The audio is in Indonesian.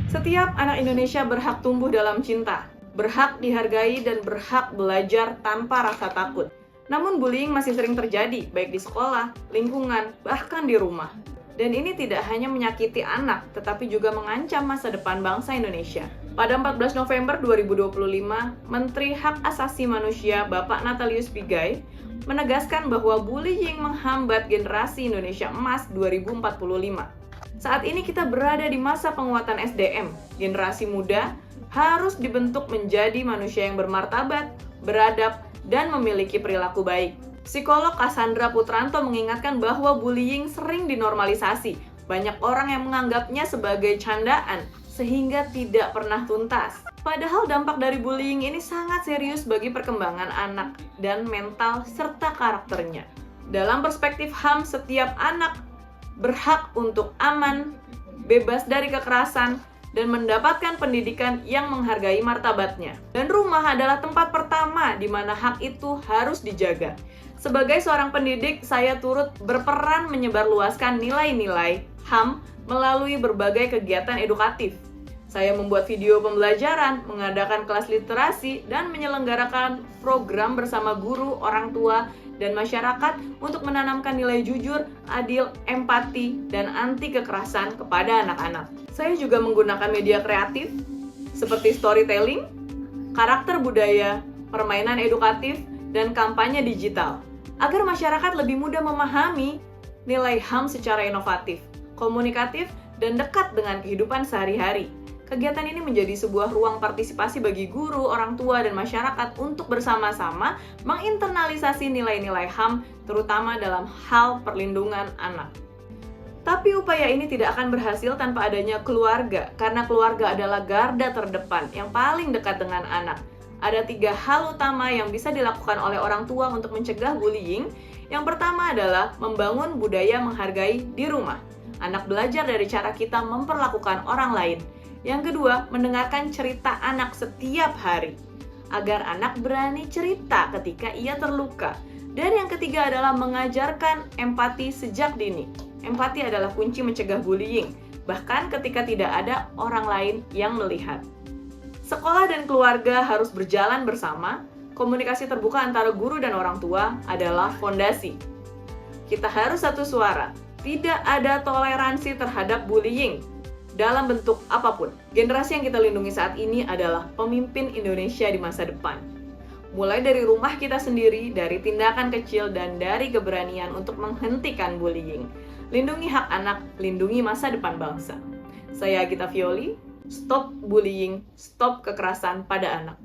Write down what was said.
Setiap anak Indonesia berhak tumbuh dalam cinta, berhak dihargai dan berhak belajar tanpa rasa takut. Namun bullying masih sering terjadi, baik di sekolah, lingkungan, bahkan di rumah. Dan ini tidak hanya menyakiti anak, tetapi juga mengancam masa depan bangsa Indonesia. Pada 14 November 2025, Menteri Hak Asasi Manusia Bapak Natalius Pigai menegaskan bahwa bullying menghambat generasi Indonesia Emas 2045. Saat ini kita berada di masa penguatan SDM. Generasi muda harus dibentuk menjadi manusia yang bermartabat, beradab, dan memiliki perilaku baik. Psikolog Cassandra Putranto mengingatkan bahwa bullying sering dinormalisasi. Banyak orang yang menganggapnya sebagai candaan, sehingga tidak pernah tuntas. Padahal dampak dari bullying ini sangat serius bagi perkembangan anak dan mental serta karakternya. Dalam perspektif HAM, setiap anak berhak untuk aman, bebas dari kekerasan, dan mendapatkan pendidikan yang menghargai martabatnya. Dan rumah adalah tempat pertama di mana hak itu harus dijaga. Sebagai seorang pendidik, saya turut berperan menyebarluaskan nilai-nilai HAM melalui berbagai kegiatan edukatif. Saya membuat video pembelajaran, mengadakan kelas literasi, dan menyelenggarakan program bersama guru, orang tua, dan masyarakat untuk menanamkan nilai jujur, adil, empati, dan anti kekerasan kepada anak-anak. Saya juga menggunakan media kreatif seperti storytelling, karakter budaya, permainan edukatif, dan kampanye digital agar masyarakat lebih mudah memahami nilai HAM secara inovatif, komunikatif, dan dekat dengan kehidupan sehari-hari. Kegiatan ini menjadi sebuah ruang partisipasi bagi guru, orang tua, dan masyarakat untuk bersama-sama menginternalisasi nilai-nilai HAM, terutama dalam hal perlindungan anak. Tapi upaya ini tidak akan berhasil tanpa adanya keluarga, karena keluarga adalah garda terdepan yang paling dekat dengan anak. Ada 3 hal utama yang bisa dilakukan oleh orang tua untuk mencegah bullying. Yang pertama adalah membangun budaya menghargai di rumah. Anak belajar dari cara kita memperlakukan orang lain. Yang kedua, mendengarkan cerita anak setiap hari, agar anak berani cerita ketika ia terluka. Dan yang ketiga adalah mengajarkan empati sejak dini. Empati adalah kunci mencegah bullying, bahkan ketika tidak ada orang lain yang melihat. Sekolah dan keluarga harus berjalan bersama. Komunikasi terbuka antara guru dan orang tua adalah fondasi. Kita harus satu suara. Tidak ada toleransi terhadap bullying dalam bentuk apapun. Generasi yang kita lindungi saat ini adalah pemimpin Indonesia di masa depan. Mulai dari rumah kita sendiri, dari tindakan kecil, dan dari keberanian untuk menghentikan bullying. Lindungi hak anak, lindungi masa depan bangsa. Saya Gita Violi, stop bullying, stop kekerasan pada anak.